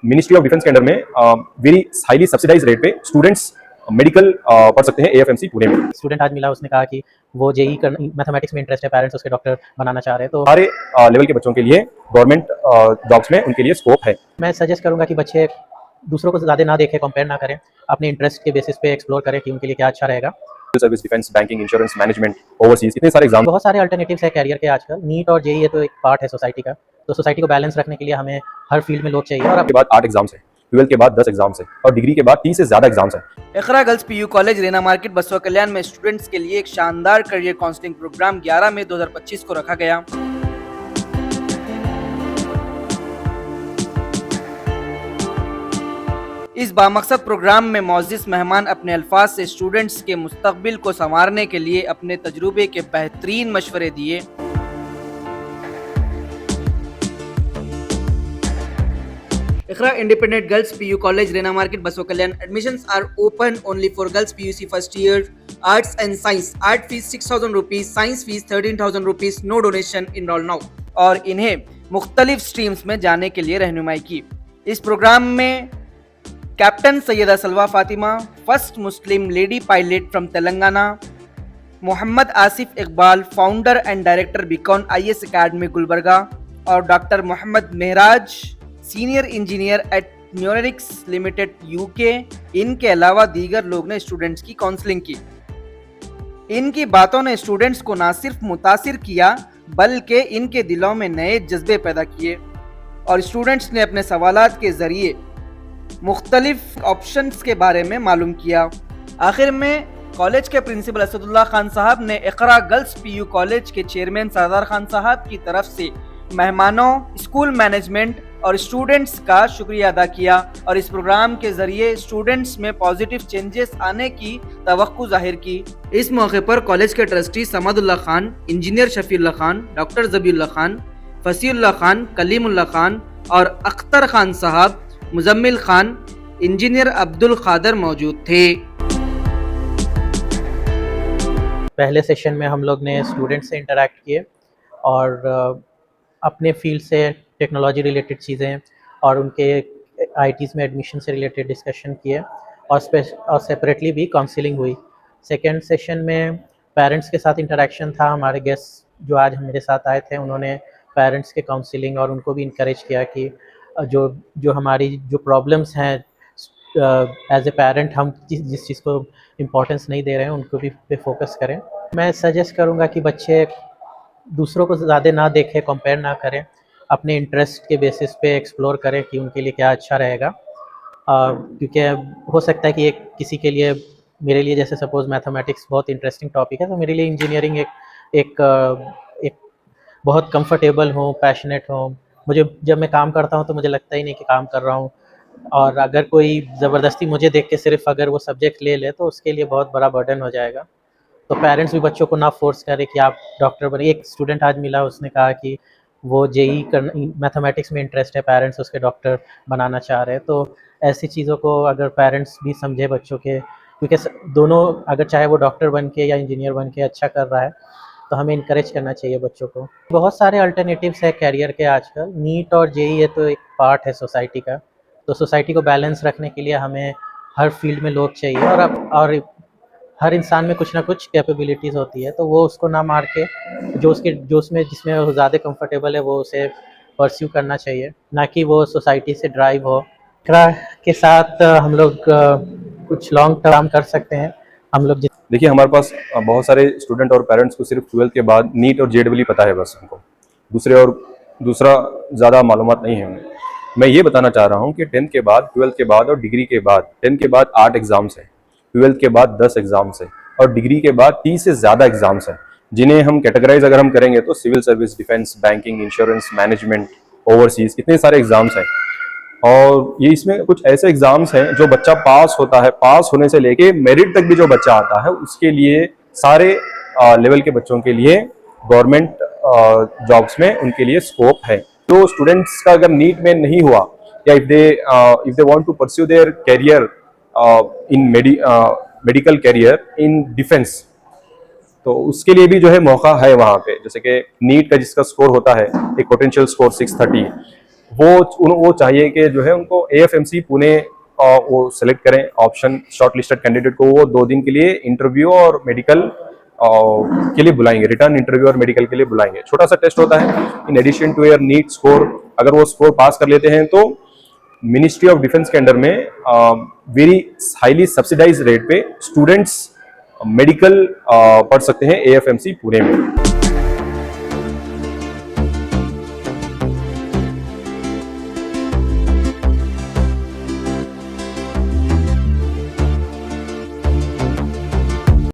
Ministry of defence के under में very highly subsidise rate पे स्टूडेंट्स मेडिकल पढ़ सकते हैं एएफएमसी पुणे में। स्टूडेंट आज मिला, उसने कहा कि वो जेई कर मैथमेटिक्स में इंटरेस्ट है, पेरेंट्स उसके डॉक्टर बनाना चाह रहे हैं, तो सारे लेवल के बच्चों के लिए गवर्नमेंट जॉब्स में उनके लिए स्कोप है। मैं सजेस्ट करूंगा कि बच्चे दूसरों को ज़्यादा ना देखें, कंपेयर ना करें, अपने इंटरेस्ट के बेसिस पे एक्सप्लोर करें कि उनके लिए क्या अच्छा रहेगा। Service, defence, banking, insurance, management, overseas, इतने सारे एग्जाम। बहुत सारे अल्टरनेटिव्स है कैरियर के आजकल। नीट और जेई ये तो एक पार्ट है सोसाइटी का, तो सोसाइटी को बैलेंस रखने के लिए हमें हर फील्ड में लोग चाहिए। और के बाद 8 एग्जाम्स है, 12 के बाद 10 एग्जाम्स है और डिग्री के बाद 30 से ज्यादा एग्जाम्स है। Iqra girls PU college Rena market Basavakalyan में स्टूडेंट्स के लिए एक शानदार करियर काउंसलिंग प्रोग्राम 11 मई 2025 को रखा गया। इस बामकसद प्रोग्राम में मौजूद मेहमान अपने अल्फाज से स्टूडेंट्स के मुस्तकबिल को संवारने के लिए अपने तजुर्बे के बेहतरीन मशवरे दिए। Iqra independent girls PU college Rena market Basavakalyan admissions are open only for girls PUC first year arts and science. Art fees 6,000 rupees, science fees 13,000 rupees, no donation, enrol now. और इन्हें मुख्तलिफ स्ट्रीम्स में जाने के लिए रहनुमाई की। इस प्रोग्राम में captain Syeda Salwa Fatima, first Muslim lady pilot from Telangana, Mohammed Asif Iqbal, founder and director Beacon IAS academy Gulbarga, और doctor Mohammed Mehraj, senior engineer at Neurerix limited UK. इनके अलावा दीगर लोग ने स्टूडेंट्स की काउंसलिंग की। इनकी बातों ने स्टूडेंट्स को ना सिर्फ मुतासिर किया बल्कि इनके दिलों में नए जज्बे पैदा किए और स्टूडेंट्स ने अपने सवालात के जरिए मुख्तलिफ ऑप्शंस के बारे में मालूम किया। आखिर में कॉलेज के प्रिंसिपल असदुल्ला खान साहब ने इकरा गर्ल्स पीयू कॉलेज के चेयरमैन सरदार खान साहब की तरफ से मेहमानों, स्कूल मैनेजमेंट और स्टूडेंट्स का शुक्रिया अदा किया और इस प्रोग्राम के जरिए स्टूडेंट्स में पॉजिटिव चेंजेस आने की तवक्को जाहिर की। इस मौके पर कॉलेज के trustee Samadulla Khan, engineer Shafiullah Khan, doctor Zabiullah Khan, Fasiullah Khan, Kalimullah Khan और अख्तर खान साहब, मुजम्मिल खान, इंजीनियर अब्दुल खादर मौजूद थे। पहले सेशन में हम लोग ने स्टूडेंट से इंटरेक्ट किए और अपने फील्ड से टेक्नोलॉजी रिलेटेड चीज़ें और उनके आईटीज़ में एडमिशन से रिलेटेड डिस्कशन किए और सेपरेटली भी काउंसलिंग हुई। सेकेंड सेशन में पेरेंट्स के साथ इंटरेक्शन था। हमारे गेस्ट जो आज मेरे साथ आए थे उन्होंने पेरेंट्स के काउंसलिंग और उनको भी इनकरेज किया कि जो हमारी जो प्रॉब्लम्स हैं एज ए पेरेंट हम जिस चीज़ को इम्पोर्टेंस नहीं दे रहे हैं उनको भी पे फोकस करें। मैं सजेस्ट करूँगा कि बच्चे दूसरों को ज़्यादा ना देखें, कंपेयर ना करें, अपने इंटरेस्ट के बेसिस पे एक्सप्लोर करें कि उनके लिए क्या अच्छा रहेगा। क्योंकि हो सकता है कि एक किसी के लिए, मेरे लिए जैसे सपोज़ मैथमेटिक्स बहुत इंटरेस्टिंग टॉपिक है, तो मेरे लिए इंजीनियरिंग एक बहुत कंफर्टेबल हो, पैशनेट हो। मुझे जब मैं काम करता हूँ तो मुझे लगता ही नहीं कि काम कर रहा हूँ, और अगर कोई ज़बरदस्ती मुझे देख के सिर्फ अगर वो सब्जेक्ट ले ले तो उसके लिए बहुत बड़ा बर्डन हो जाएगा। तो पेरेंट्स भी बच्चों को ना फोर्स करें कि आप डॉक्टर बने। एक स्टूडेंट आज मिला, उसने कहा कि वो जेई कर मैथमेटिक्स में इंटरेस्ट है, पेरेंट्स उसके डॉक्टर बनाना चाह रहे हैं। तो ऐसी चीज़ों को अगर पेरेंट्स भी समझे बच्चों के, क्योंकि दोनों अगर चाहे वो डॉक्टर बन के या इंजीनियर बन के अच्छा कर रहा है तो हमें इनकरेज करना चाहिए बच्चों को। बहुत सारे अल्टरनेटिव्स है कैरियर के आजकल। नीट और जेई ये तो एक पार्ट है सोसाइटी का, तो सोसाइटी को बैलेंस रखने के लिए हमें हर फील्ड में लोग चाहिए और हर इंसान में कुछ ना कुछ कैपेबिलिटीज़ होती है, तो वो उसको ना मार के जो उसमें जिसमें वो ज़्यादा कंफर्टेबल है वो उसे परस्यू करना चाहिए, ना कि वो सोसाइटी से ड्राइव हो। इकरा के साथ हम लोग कुछ लॉन्ग टर्म कर सकते हैं। हम लोग देखिए, हमारे पास बहुत सारे स्टूडेंट और पेरेंट्स को सिर्फ 12 के बाद नीट और जेडब्ल्यू पता है बस उनको, दूसरा ज़्यादा मालूमात नहीं है उन्हें। मैं ये बताना चाह रहा हूँ कि 10th के बाद, 12th के बाद और डिग्री के बाद 10th के बाद 8 एग्जाम्स हैं, 12th के बाद 10 एग्जाम्स हैं और डिग्री के बाद 30 से ज़्यादा एग्जाम्स हैं, जिन्हें हम कैटेगराइज अगर हम करेंगे तो civil service, defence, banking, insurance, management, overseas, इतने सारे एग्जाम्स हैं। और ये इसमें कुछ ऐसे एग्जाम्स हैं जो बच्चा पास होता है, पास होने से लेके मेरिट तक भी जो बच्चा आता है उसके लिए सारे लेवल के बच्चों के लिए गवर्नमेंट जॉब्स में उनके लिए स्कोप है। तो स्टूडेंट्स का अगर नीट में नहीं हुआ या if they want to pursue their career in medical career in defence, तो उसके लिए भी जो है मौका है वहाँ पे। जैसे कि नीट का जिसका स्कोर होता है एक पोटेंशियल स्कोर 630, वो चाहिए कि जो है उनको AFMC पुणे वो सेलेक्ट करें ऑप्शन शॉर्ट लिस्टेड कैंडिडेट को। वो 2 दिन के लिए इंटरव्यू और मेडिकल के लिए बुलाएंगे, रिटर्न इंटरव्यू और मेडिकल के लिए बुलाएंगे। छोटा सा टेस्ट होता है in addition to your NEET score. अगर वो स्कोर पास कर लेते हैं तो मिनिस्ट्री ऑफ डिफेंस के अंडर में वेरी हाईली सब्सिडाइज रेट पे स्टूडेंट्स मेडिकल पढ़ सकते हैं AFMC पुणे में।